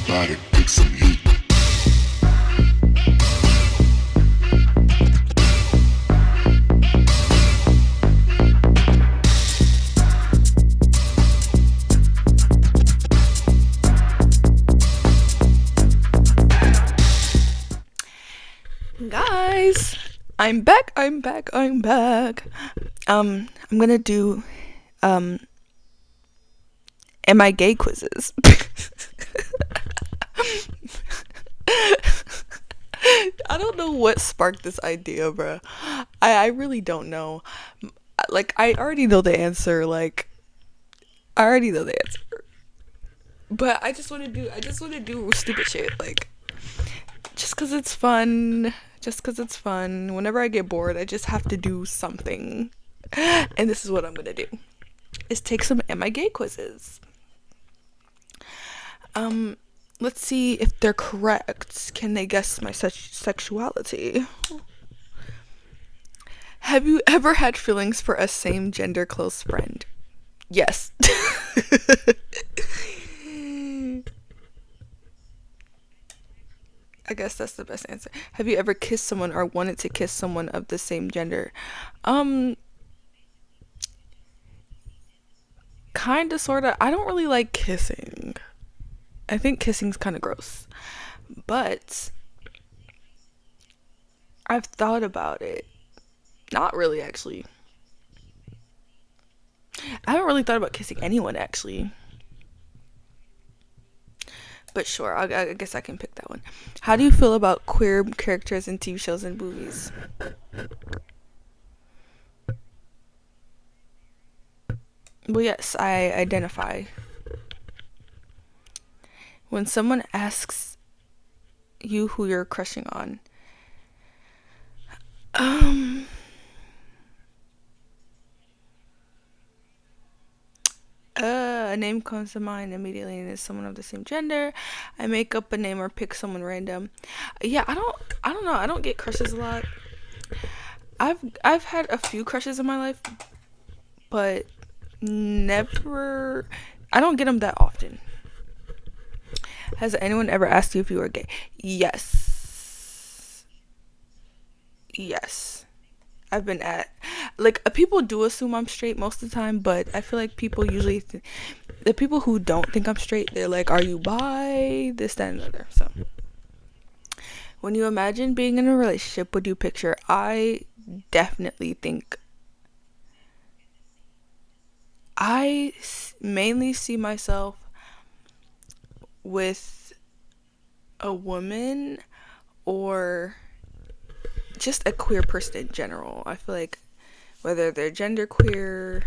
body, take some heat. Guys, I'm back. I'm gonna do am I gay quizzes. I don't know what sparked this idea, bro. I really don't know. Like, I already know the answer. But I just want to do stupid shit. Like, just cause it's fun. Whenever I get bored, I just have to do something. And this is what I'm gonna do. Is take some Am I Gay quizzes. Let's see if they're correct. Can they guess my sexuality? Have you ever had feelings for a same gender close friend? Yes. I guess that's the best answer. Have you ever kissed someone or wanted to kiss someone of the same gender? Kinda, sorta. I don't really like kissing. I think kissing's kind of gross. But I've thought about it. Not really, actually. I haven't really thought about kissing anyone, actually. But sure, I guess I can pick that one. How do you feel about queer characters in TV shows and movies? Well, yes, I identify. When someone asks you who you're crushing on, a name comes to mind immediately and it's someone of the same gender. I make up a name or pick someone random. Yeah, I don't know. I don't get crushes a lot. I've had a few crushes in my life, but never. I don't get them that often. Has anyone ever asked you if you were gay? Yes. I've been people do assume I'm straight most of the time, but I feel like people usually the people who don't think I'm straight, they're like, are you bi? This, that, and the other. So when you imagine being in a relationship, what do you picture? I definitely think I mainly see myself with a woman or just a queer person in general. I feel like whether they're genderqueer,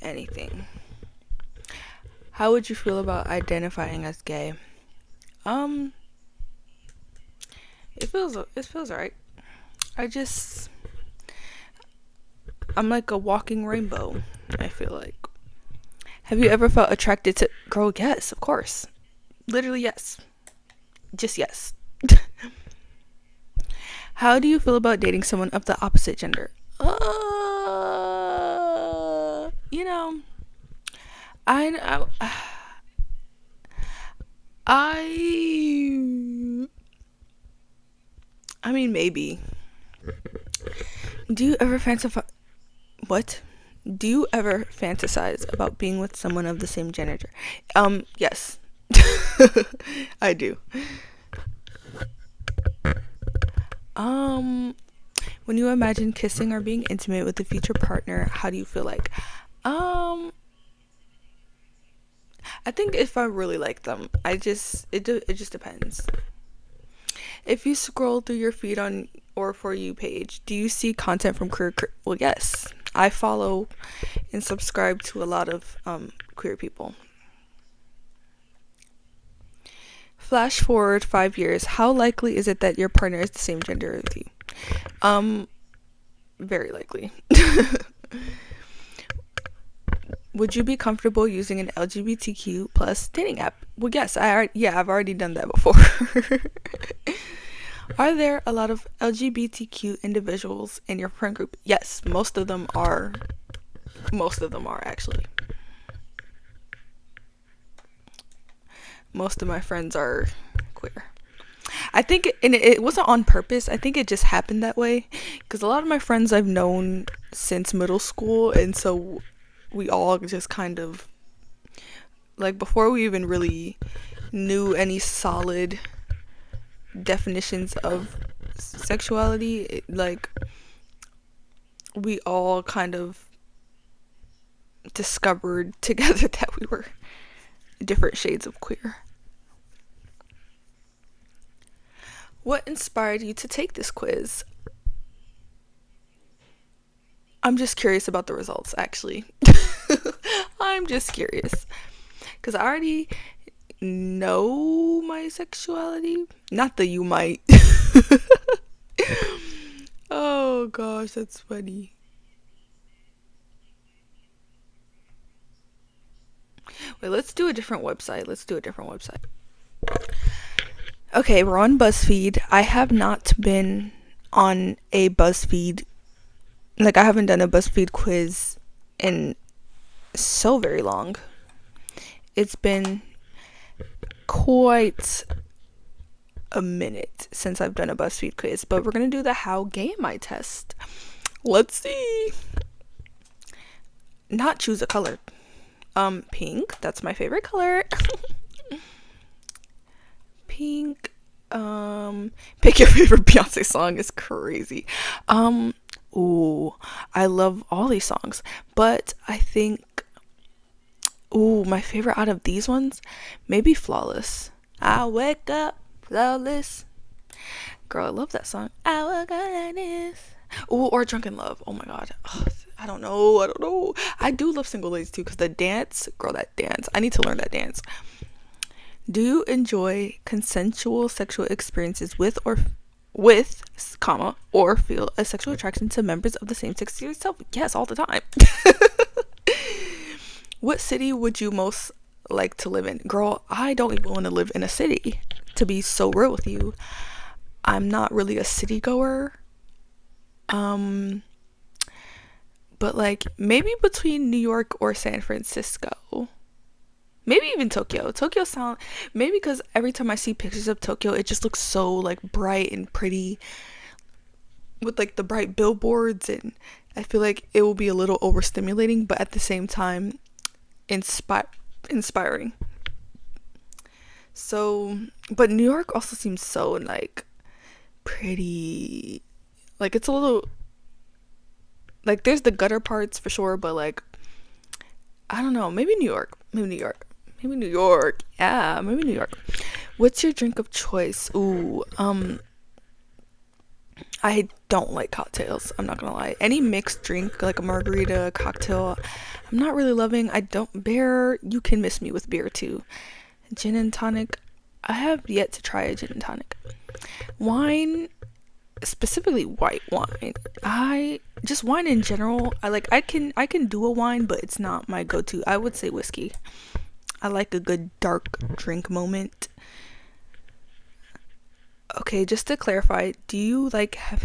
anything. How would you feel about identifying as gay? It feels alright. I'm like a walking rainbow, I feel like. Have you ever felt attracted to girl? Yes, of course. Literally yes. Just yes. How do you feel about dating someone of the opposite gender? You know, I mean, maybe. Do you ever Do you ever fantasize about being with someone of the same gender? Yes. I do. When you imagine kissing or being intimate with a future partner, how do you feel like? I think if I really like them, it just depends. If you scroll through your feed on or For You page, do you see content from queer? Well, yes. I follow and subscribe to a lot of queer people. Flash forward 5 years. How likely is it that your partner is the same gender as you? Very likely. Would you be comfortable using an LGBTQ plus dating app? Well, yes. I've already done that before. Are there a lot of LGBTQ individuals in your friend group? Yes, most of them are actually. most of my friends are queer. I think, and it wasn't on purpose. I think it just happened that way because a lot of my friends I've known since middle school, and so we all just kind of like before we even really knew any solid definitions of sexuality, like we all kind of discovered together that we were different shades of queer. What inspired you to take this quiz? I'm just curious about the results, actually. I'm just curious. Because I already know my sexuality. Not that you might. Oh gosh, that's funny. Wait, let's do a different website. Okay, we're on BuzzFeed. I have not been on a BuzzFeed, like, I haven't done a BuzzFeed quiz in so very long. It's been quite a minute since I've done a BuzzFeed quiz, but we're gonna do the How Gay Am I test. Let's see. Not choose a color. Pink. That's my favorite color. Pink. Pick your favorite Beyonce song is crazy. Ooh, I love all these songs, but I think, my favorite out of these ones, maybe Flawless. I wake up flawless. Girl, I love that song. I woke up like this. Ooh, or Drunken Love. Oh my god. Ugh, I don't know. I do love Single Ladies too, because the dance, girl, that dance. I need to learn that dance. Do you enjoy consensual sexual experiences with, or feel a sexual attraction to members of the same sex as yourself? Yes, all the time. What city would you most like to live in? Girl, I don't even want to live in a city, to be so real with you. I'm not really a city goer. But like maybe between New York or San Francisco. Maybe even Tokyo. Maybe because every time I see pictures of Tokyo, it just looks so like bright and pretty with like the bright billboards, and I feel like it will be a little overstimulating, but at the same time inspiring. So, but New York also seems so like pretty. Like it's a little like there's the gutter parts for sure, but like I don't know, maybe New York. Yeah, maybe New York. What's your drink of choice? I don't like cocktails. I'm not gonna lie. Any mixed drink, like a margarita, cocktail, I'm not really loving. Beer, you can miss me with beer too. Gin and tonic, I have yet to try a gin and tonic. Wine, specifically white wine. Just wine in general. I can do a wine, but it's not my go-to. I would say whiskey. I like a good dark drink moment. Okay, just to clarify, do you like have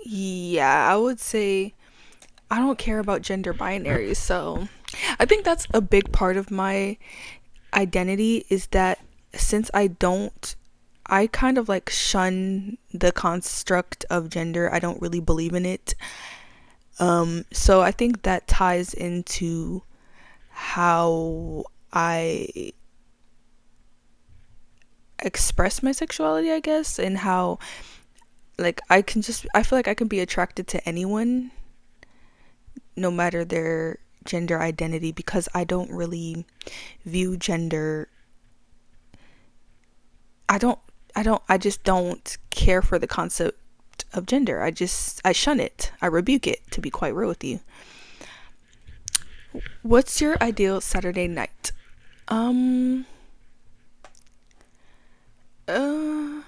Yeah, I would say I don't care about gender binaries, so I think that's a big part of my identity, is that since I kind of like shun the construct of gender. I don't really believe in it. So I think that ties into how I express my sexuality, I guess, and how like I feel like I can be attracted to anyone no matter their gender identity, because I don't really view gender. I just don't care for the concept of gender. I shun it. I rebuke it, to be quite real with you. What's your ideal Saturday night? Um uh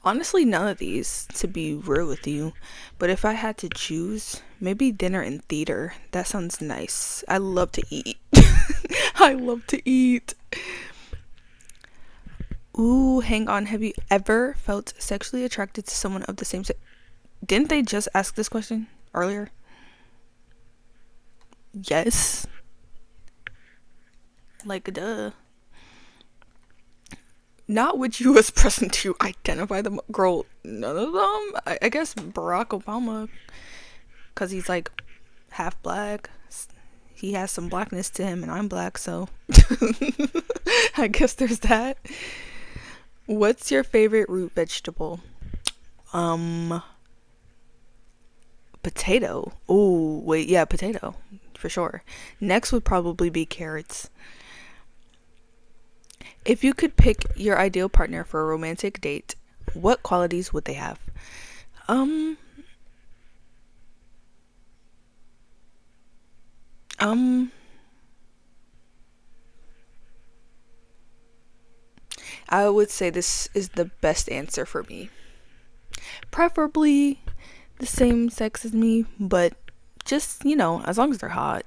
Honestly, none of these, to be real with you. But if I had to choose, maybe dinner and theater. That sounds nice. I love to eat. I love to eat. Ooh, hang on. Have you ever felt sexually attracted to someone of the same sex? Didn't they just ask this question earlier? Yes. Like, duh. Not which U.S. president to identify them. Girl, none of them. I guess Barack Obama, because he's like half black. He has some blackness to him, and I'm black, so I guess there's that. What's your favorite root vegetable? Um, Potato. Oh, wait, yeah, potato for sure. Next would probably be carrots. If you could pick your ideal partner for a romantic date, what qualities would they have? Um, um, I would say this is the best answer for me. Preferably the same sex as me, but just, as long as they're hot.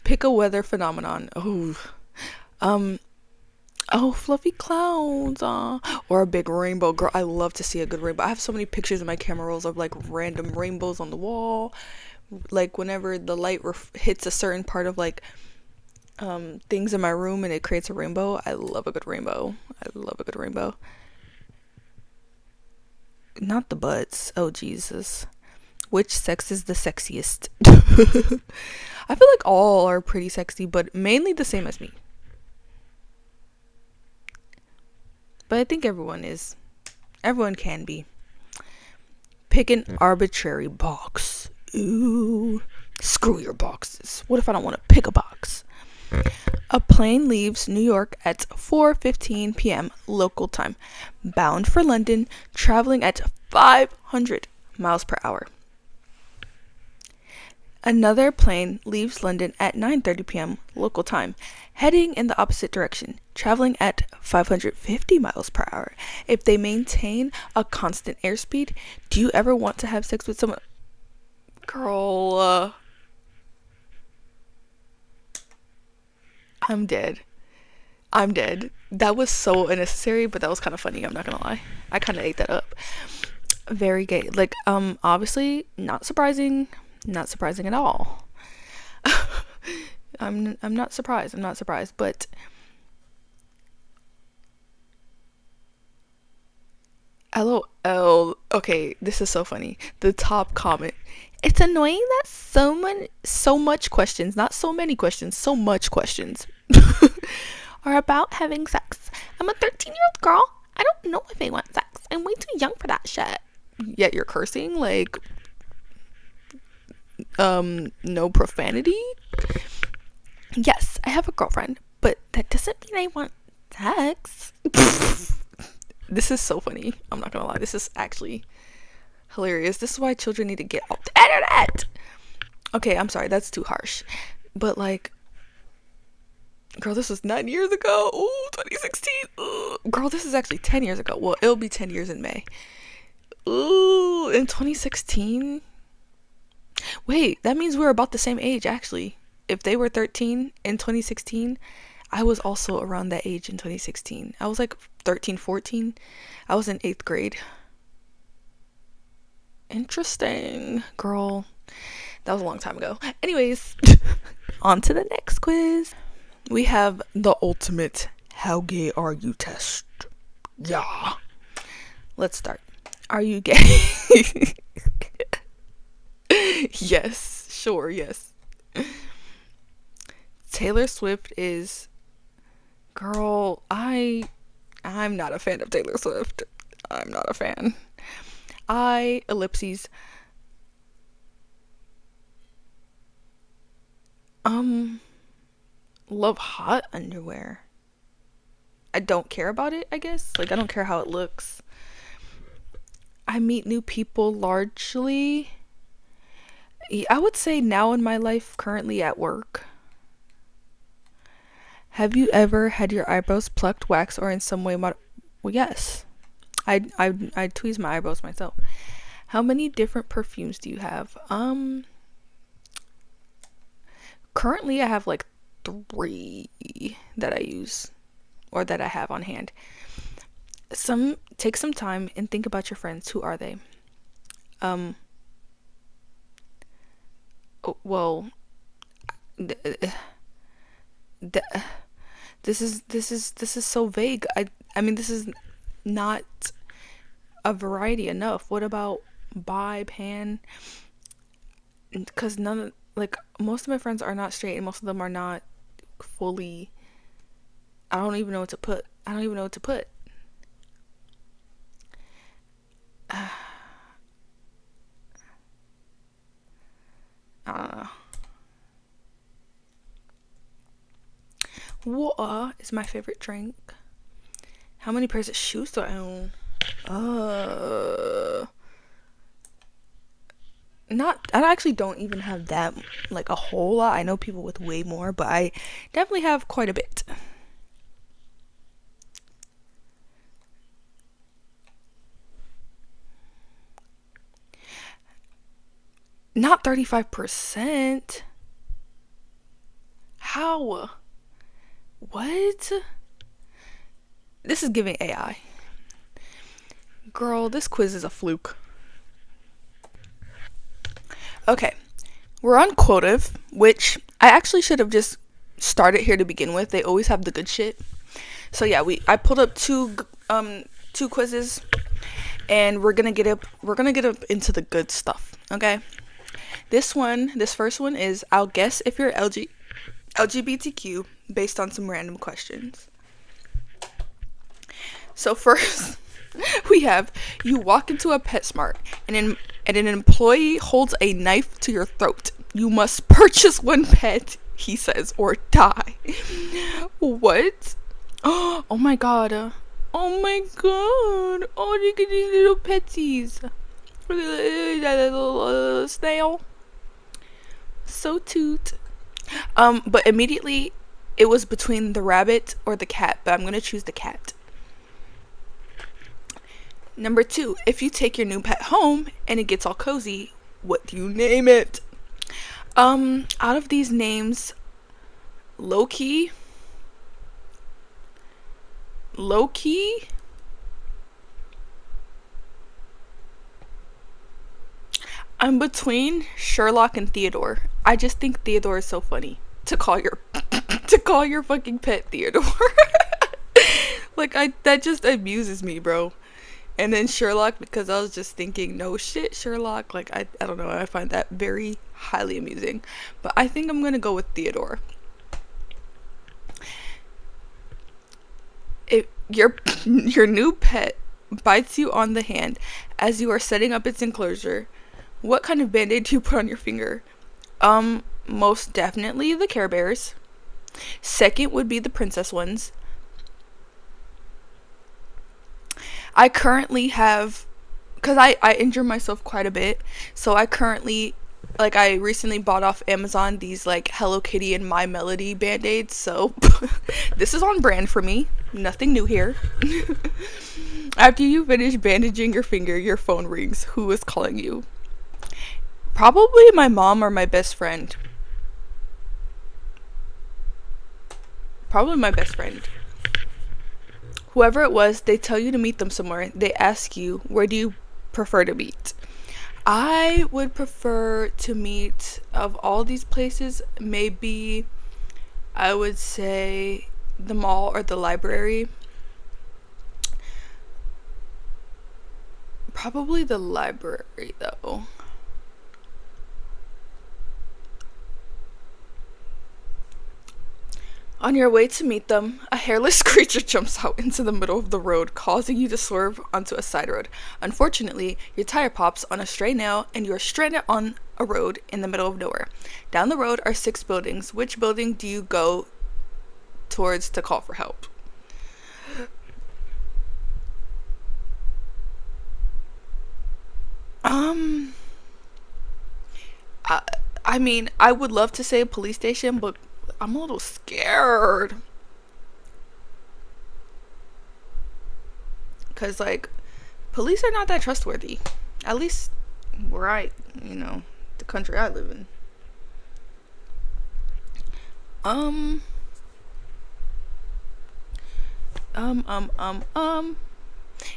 Pick a weather phenomenon. Oh, um, oh, fluffy clouds, or a big rainbow. Girl, I love to see a good rainbow. I have so many pictures in my camera rolls of like random rainbows on the wall. Like whenever the light hits a certain part of like things in my room and it creates a rainbow. I love a good rainbow. I love a good rainbow. Not the butts. Oh Jesus. Which sex is the sexiest? I feel like all are pretty sexy, but mainly the same as me. But I think everyone is. Everyone can be. Pick an arbitrary box. Ooh. Screw your boxes. What if I don't want to pick a box? A plane leaves New York at 4:15 p.m. local time, bound for London, traveling at 500 miles per hour. Another plane leaves London at 9:30 p.m. local time, heading in the opposite direction, traveling at 550 miles per hour. If they maintain a constant airspeed, do you ever want to have sex with someone? Girl, I'm dead. I'm dead. That was so unnecessary, but that was kind of funny. I'm not gonna lie. I kind of ate that up. Very gay. Like, obviously not surprising. Not surprising at all. I'm not surprised. I'm not surprised. But LOL. Okay, this is so funny. The top comment. It's annoying that so much questions, not so many questions, so much questions are about having sex. I'm a 13-year-old girl. I don't know if I want sex. I'm way too young for that shit. Yet you're cursing, like, no profanity. Yes, I have a girlfriend, but that doesn't mean I want sex. This is so funny. I'm not gonna lie. This is actually hilarious. This is why children need to get off the internet. Okay, I'm sorry. That's too harsh. But like, girl, this was 9 years ago. Ooh, 2016. Ooh. Girl, this is actually 10 years ago. Well, it'll be 10 years in May. Ooh, in 2016? Wait, that means we're about the same age, actually. If they were 13 in 2016, I was also around that age in 2016. I was like 13, 14. I was in 8th grade. Interesting. Girl, that was a long time ago. Anyways, on to the next quiz. We have the ultimate how gay are you test. Yeah. Let's start. Are you gay? Yes, sure, yes. Taylor Swift is, girl, I'm not a fan of Taylor Swift. I'm not a fan. I ellipses love hot underwear. I don't care about it, I guess. Like, I don't care how it looks. I meet new people largely, I would say, now in my life, currently at work. Have you ever had your eyebrows plucked, waxed, or in some way well, yes. I tweeze my eyebrows myself. How many different perfumes do you have? Currently I have like 3 that I use or that I have on hand. Take some time and think about your friends. Who are they? Um, well, th- th- this is so vague. I mean, this is not a variety enough. What about bi, pan? Because none of, like, most of my friends are not straight, and most of them are not fully. I don't even know what to put. I don't even know what to put. I don't know. Water is my favorite drink. How many pairs of shoes do I own? Uh, Not. I actually don't even have that, like, a whole lot. I know people with way more, but I definitely have quite a bit. Not 35%. How? What? This is giving AI. Girl, this quiz is a fluke. Okay, we're on quotive, which I actually should have just started here to begin with. They always have the good shit. So yeah, I pulled up two quizzes, and we're gonna get up into the good stuff. Okay, this first one is, I'll guess if you're LGBTQ based on some random questions. So first, we have, you walk into a PetSmart and an employee holds a knife to your throat. You must purchase one pet, he says, or die. What? Oh my god. Oh my god. Oh, look at these little petsies. Look at that little snail. So toot. But immediately it was between the rabbit or the cat, but I'm gonna choose the cat. Number 2, if you take your new pet home and it gets all cozy, what do you name it? Out of these names, low key, low key, I'm between Sherlock and Theodore. I just think Theodore is so funny to call your to call your fucking pet Theodore. Like, I that just amuses me, bro. And then Sherlock, because I was just thinking, no shit, Sherlock. Like, I don't know, I find that very highly amusing. But I think I'm gonna go with Theodore. If your new pet bites you on the hand as you are setting up its enclosure, what kind of band-aid do you put on your finger? Most definitely the Care Bears. Second would be the princess ones. I currently have, because I injure myself quite a bit, so I currently, like, I recently bought off Amazon these, like, Hello Kitty and My Melody band-aids, so this is on brand for me. Nothing new here. After you finish bandaging your finger, your phone rings. Who is calling you? Probably my mom or my best friend. Probably my best friend. Whoever it was, they tell you to meet them somewhere. They ask you, where do you prefer to meet? I would prefer to meet, of all these places, maybe I would say the mall or the library. Probably the library, though. On your way to meet them, a hairless creature jumps out into the middle of the road, causing you to swerve onto a side road. Unfortunately, your tire pops on a stray nail and you are stranded on a road in the middle of nowhere. Down the road are 6 buildings. Which building do you go towards to call for help? Um, I, I mean, I would love to say a police station, but I'm a little scared. Because, like, police are not that trustworthy. At least where you know, the country I live in. Um, um, um, um, um.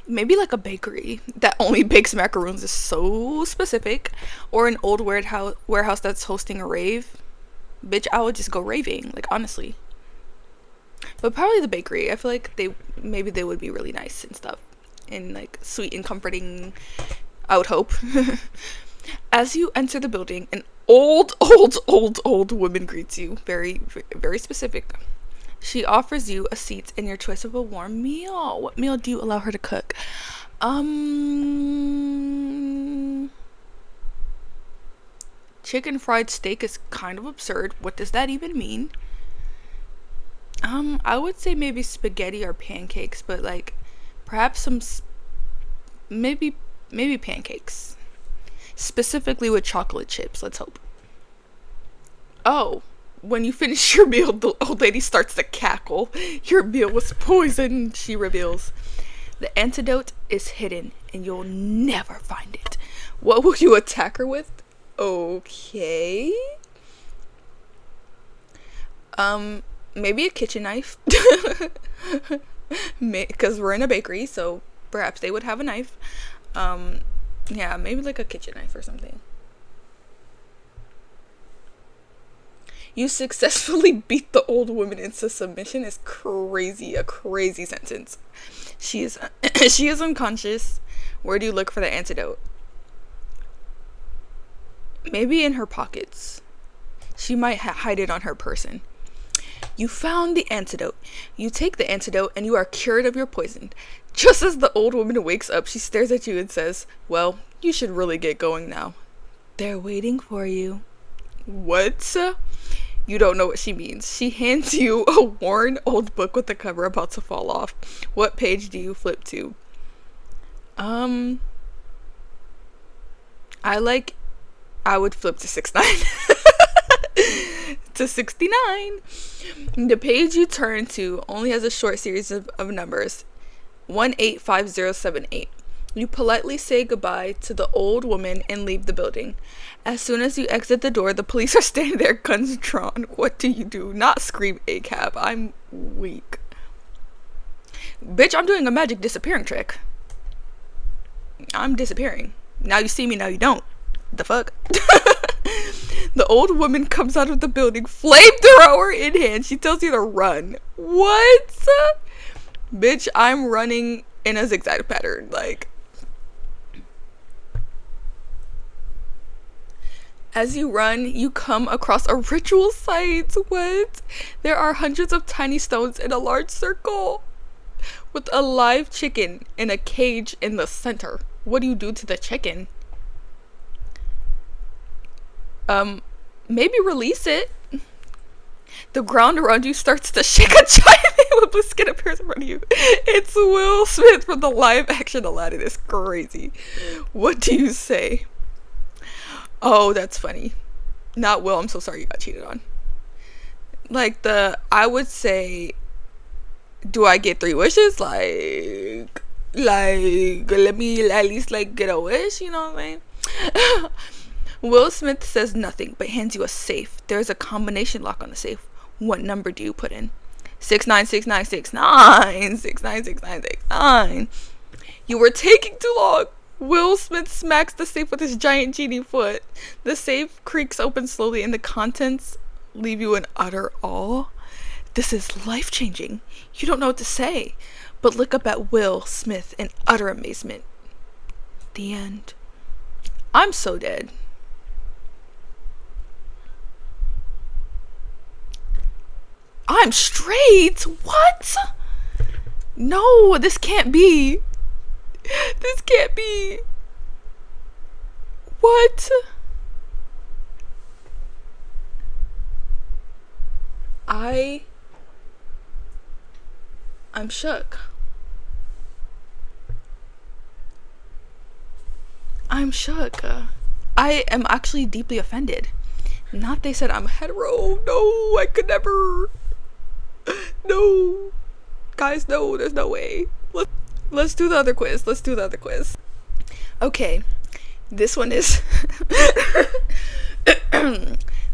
Maybe like a bakery that only bakes macaroons is so specific, or an old warehouse that's hosting a rave. Bitch, I would just go raving, like, honestly. But probably the bakery. I feel like they would be really nice and stuff, and like sweet and comforting, I would hope. As you enter the building, an old woman greets you. Very, very specific. She offers you a seat and your choice of a warm meal. What meal do you allow her to cook? Chicken fried steak is kind of absurd. What does that even mean? I would say maybe spaghetti or pancakes, but like perhaps maybe pancakes. Specifically with chocolate chips, let's hope. Oh, when you finish your meal, the old lady starts to cackle. Your meal was poisoned, she reveals. The antidote is hidden, and you'll never find it. What will you attack her with? Okay. Maybe a kitchen knife. Because we're in a bakery, so perhaps they would have a knife. Yeah, maybe like a kitchen knife or something. You successfully beat the old woman into submission is crazy. A crazy sentence. She is unconscious. Where do you look for the antidote? Maybe in her pockets. She might hide it on her person. You found the antidote. You take the antidote and you are cured of your poison. Just as the old woman wakes up, she stares at you and says, well, you should really get going now. They're waiting for you. What? You don't know what she means. She hands you a worn old book with the cover about to fall off. What page do you flip to? I would flip to 69. To 69. The page you turn to only has a short series of numbers. 185078. You politely say goodbye to the old woman and leave the building. As soon as you exit the door, the police are standing there, guns drawn. What do you do? Not scream ACAB. I'm weak. Bitch, I'm doing a magic disappearing trick. I'm disappearing. Now you see me, now you don't. The fuck? The old woman comes out of the building, flamethrower in hand. She tells you to run. What? Bitch, I'm running in a zigzag pattern. Like, as you run, you come across a ritual site. What? There are hundreds of tiny stones in a large circle with a live chicken in a cage in the center. What do you do to the chicken? Maybe release it. The ground around you starts to shake. A giant man with blue skin appears in front of you. It's Will Smith from the live action Aladdin. It's crazy. What do you say? Oh, that's funny. Not Will, I'm so sorry you got cheated on. Like I would say, do I get 3 wishes? Like, let me at least like get a wish, you know what I mean? Will Smith says nothing, but hands you a safe. There's a combination lock on the safe. What number do you put in? 696969. 696969. You were taking too long. Will Smith smacks the safe with his giant genie foot. The safe creaks open slowly and the contents leave you in utter awe. This is life-changing. You don't know what to say, but look up at Will Smith in utter amazement. The end. I'm so dead. I'm straight. What? No, this can't be. This can't be. What? I'm shook. I'm shook. I am actually deeply offended. Not they said I'm hetero. No, I could never. No. Guys, no, there's no way. Let's do the other quiz. Okay. This one is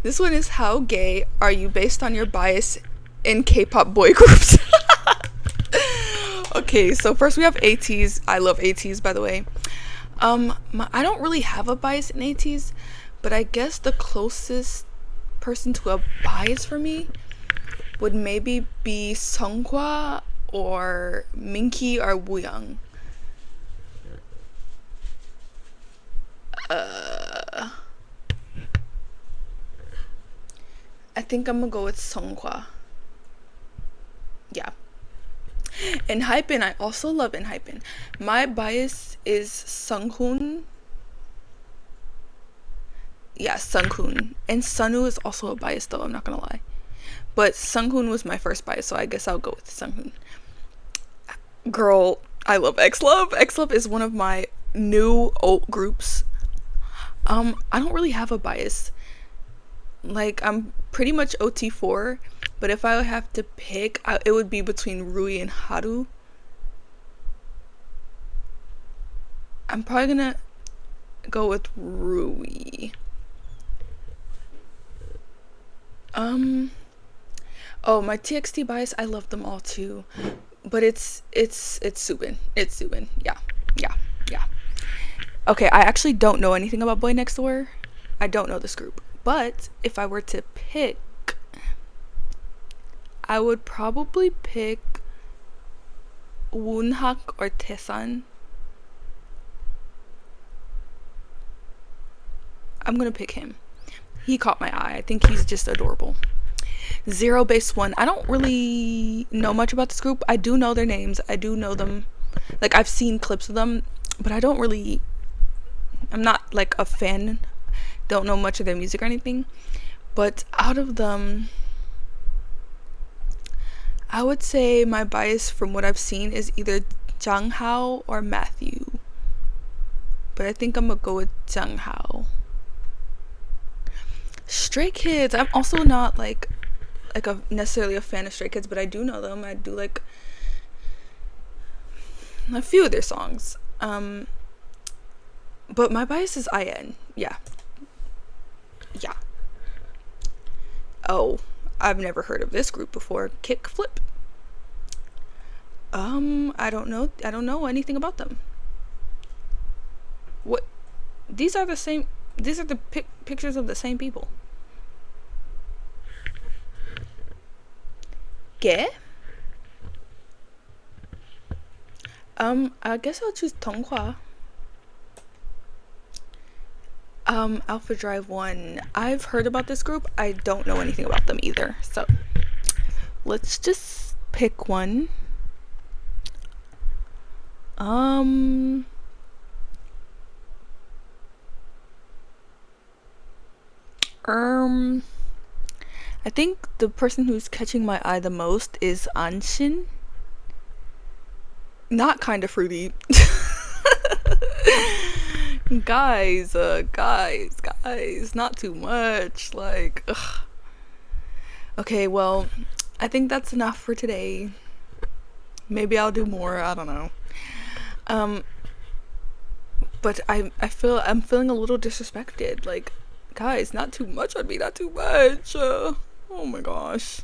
this one is how gay are you based on your bias in K-pop boy groups? Okay, so first we have ATs. I love ATs, by the way. I don't really have a bias in ATs, but I guess the closest person to a bias for me would maybe be Songhwa or Minky or Wooyoung. Uh, I think I'm gonna go with Songhwa. Yeah. And Hypen, I also love Hypen. My bias is Sunghoon. Yeah, Sunghoon. And Sunwoo is also a bias though, I'm not gonna lie. But Sunghoon was my first bias, so I guess I'll go with Sunghoon. Girl, I love X-Love. X-Love is one of my new alt groups. I don't really have a bias. Like, I'm pretty much OT4, but if I would have to pick, it would be between Rui and Haru. I'm probably gonna go with Rui. Oh, my TXT bias, I love them all too. But it's Subin. It's Subin. Yeah. Yeah. Yeah. Okay, I actually don't know anything about Boy Next Door. I don't know this group. But if I were to pick, I would probably pick Woonhak or Taesan. I'm gonna pick him. He caught my eye. I think he's just adorable. Zero Base One. I don't really know much about this group. I do know their names. I do know them. Like, I've seen clips of them, but I don't really... I'm not, like, a fan. Don't know much of their music or anything. But out of them, I would say my bias from what I've seen is either Jang Hao or Matthew. But I think I'm gonna go with Jang Hao. Stray Kids. I'm also not like necessarily a fan of Stray Kids, but I do know them. I do like a few of their songs. But my bias is IN. Yeah. Yeah. Oh, I've never heard of this group before. Kickflip. I don't know anything about them. What? These are the same. These are the pictures of the same people. ¿Qué? I guess I'll choose Tonghua. Alpha Drive 1. I've heard about this group. I don't know anything about them either. So, let's just pick one. I think the person who's catching my eye the most is Anshin. Not kind of fruity. guys, not too much. Like, ugh. Okay, well, I think that's enough for today. Maybe I'll do more. I don't know. But I'm feeling a little disrespected. Like, guys, not too much on me. Not too much. Oh my gosh.